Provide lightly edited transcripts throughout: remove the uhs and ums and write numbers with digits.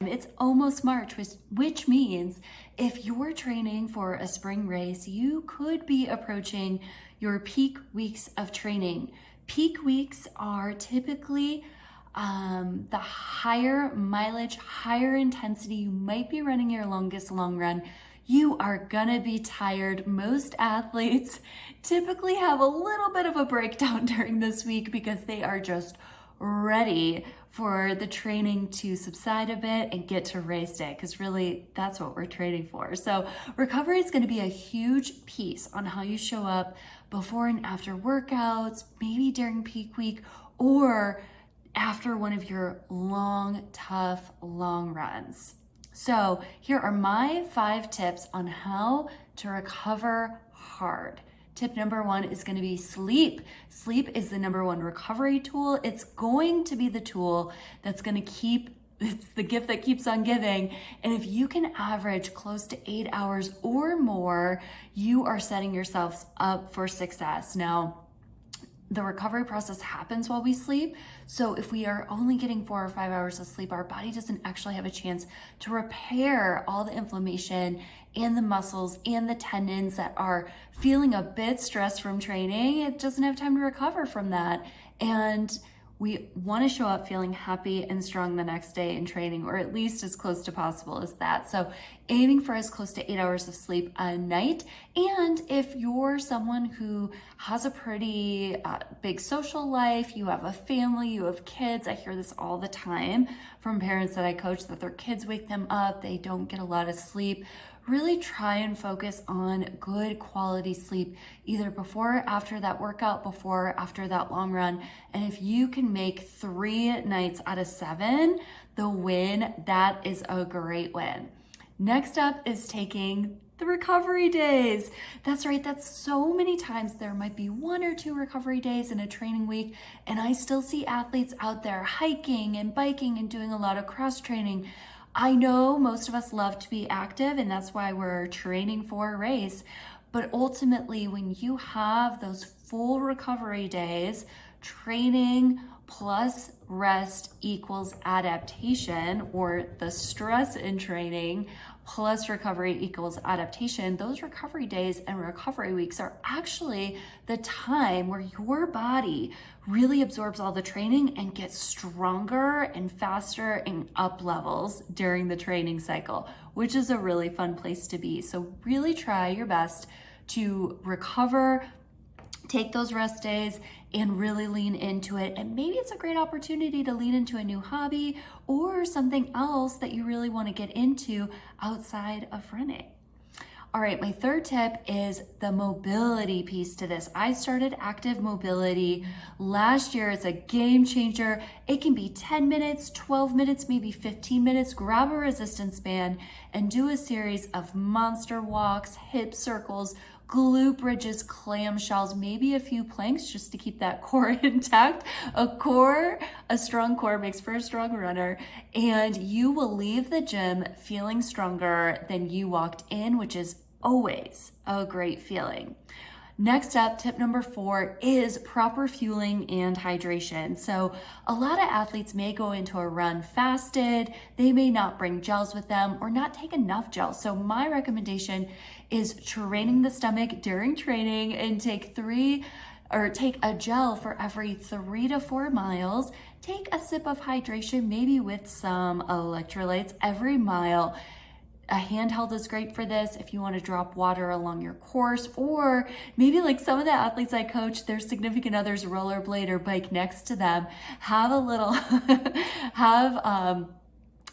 It's almost March, which means if you're training for a spring race, you could be approaching your peak weeks of training. Peak weeks are typically the higher mileage, higher intensity. You might be running your longest long run. You are gonna be tired. Most athletes typically have a little bit of a breakdown during this week because they are just ready for the training to subside a bit and get to race day, because really that's what we're training for. So recovery is going to be a huge piece on how you show up before and after workouts, maybe during peak week or after one of your long, tough, long runs. So here are my 5 tips on how to recover hard. Tip number 1 is going to be sleep. Sleep is the number 1 recovery tool. It's going to be the tool that's going to it's the gift that keeps on giving. And if you can average close to 8 hours or more, you are setting yourself up for success. Now, the recovery process happens while we sleep. So if we are only getting 4 or 5 hours of sleep, our body doesn't actually have a chance to repair all the inflammation and the muscles and the tendons that are feeling a bit stressed from training. It doesn't have time to recover from that. And we want to show up feeling happy and strong the next day in training, or at least as close to possible as that. So aiming for as close to 8 hours of sleep a night. And if you're someone who has a pretty big social life, you have a family, you have kids, I hear this all the time from parents that I coach, that their kids wake them up, they don't get a lot of sleep. Really try and focus on good quality sleep, either before or after that workout, before or after that long run. And if you can make 3 nights out of 7 the win, that is a great win. Next up is taking the recovery days. That's right, that's so many times there might be 1 or 2 recovery days in a training week, and I still see athletes out there hiking and biking and doing a lot of cross training. I know most of us love to be active, and that's why we're training for a race. But ultimately, when you have those full recovery days, training plus rest equals adaptation, or the stress in training plus recovery equals adaptation. Those recovery days and recovery weeks are actually the time where your body really absorbs all the training and gets stronger and faster and up levels during the training cycle, which is a really fun place to be. So really try your best to recover, take those rest days, and really lean into it. And maybe it's a great opportunity to lean into a new hobby or something else that you really want to get into outside of running. All right, my 3rd tip is the mobility piece to this. I started active mobility last year. It's a game changer. It can be 10 minutes, 12 minutes, maybe 15 minutes. Grab a resistance band and do a series of monster walks, hip circles, glute bridges, clamshells, maybe a few planks just to keep that core intact. A strong core makes for a strong runner, and you will leave the gym feeling stronger than you walked in, which is always a great feeling. Next up, tip number 4 is proper fueling and hydration. So a lot of athletes may go into a run fasted, they may not bring gels with them or not take enough gels. So my recommendation is training the stomach during training and take a gel for every 3 to 4 miles. Take a sip of hydration, maybe with some electrolytes every mile. A handheld is great for this if you want to drop water along your course, or maybe like some of the athletes I coach, their significant others rollerblade or bike next to them. Have a little,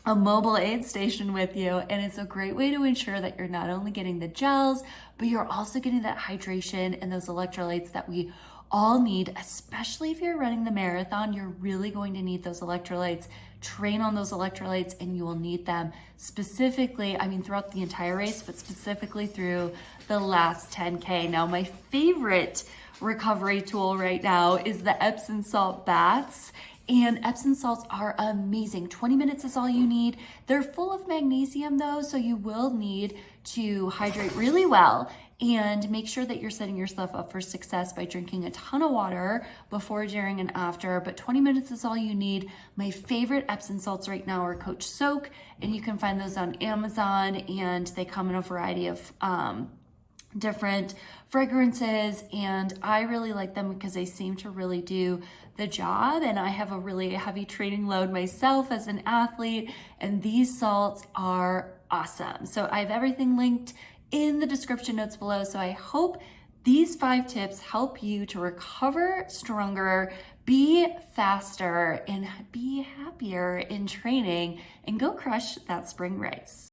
a mobile aid station with you, and it's a great way to ensure that you're not only getting the gels, but you're also getting that hydration and those electrolytes that we all need, especially if you're running the marathon. You're really going to need those electrolytes. Train on those electrolytes, and you will need them specifically, throughout the entire race, but specifically through the last 10K. Now, my favorite recovery tool right now is the Epsom salt baths. And Epsom salts are amazing. 20 minutes is all you need. They're full of magnesium though, so you will need to hydrate really well. And make sure that you're setting yourself up for success by drinking a ton of water before, during, and after. But 20 minutes is all you need. My favorite Epsom salts right now are Coach Soak, and you can find those on Amazon, and they come in a variety of different fragrances, and I really like them because they seem to really do the job. And I have a really heavy training load myself as an athlete, and these salts are awesome. So I have everything linked in the description notes below. So I hope these 5 tips help you to recover stronger, be faster, and be happier in training, and go crush that spring race.